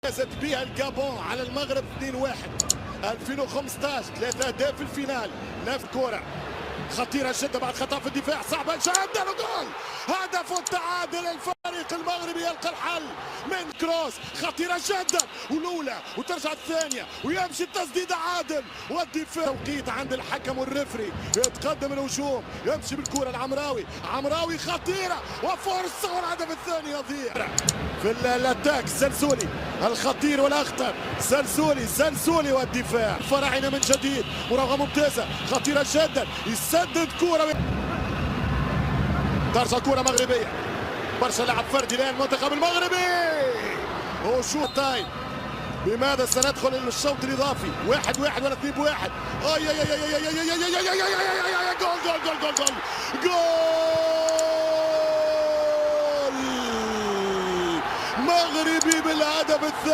فازت بها الجابون على المغرب 2-1. 2015 3 أهداف في الفينال. نفس كرة خطيرة جدا بعد خطأ في الدفاع صعبة جدا وجول. هدف التعادل. الفريق المغربي يلقى الحل من كروس خطيرة جدا والأولى وترجع الثانية ويمشي التسديدة عادل والدفاع. توقيت عند الحكم والرفري. يتقدم الهجوم يمشي بالكرة العمراوي. عمراوي خطيرة وفرصة والهدف الثاني يضيع في الاتاك. سلسولي الخطير والاخطر. سلسولي والدفاع. الفراعنه من جديد. مراوغه ممتازه خطيره جدا. يسدد كره ترجع كره مغربيه. برشا لعب فردي الان المنتخب المغربي. وشوط تايم. بماذا سندخل الشوط الاضافي؟ 1-1 ولا 2-1؟ جول مغربي بالهدف الثاني.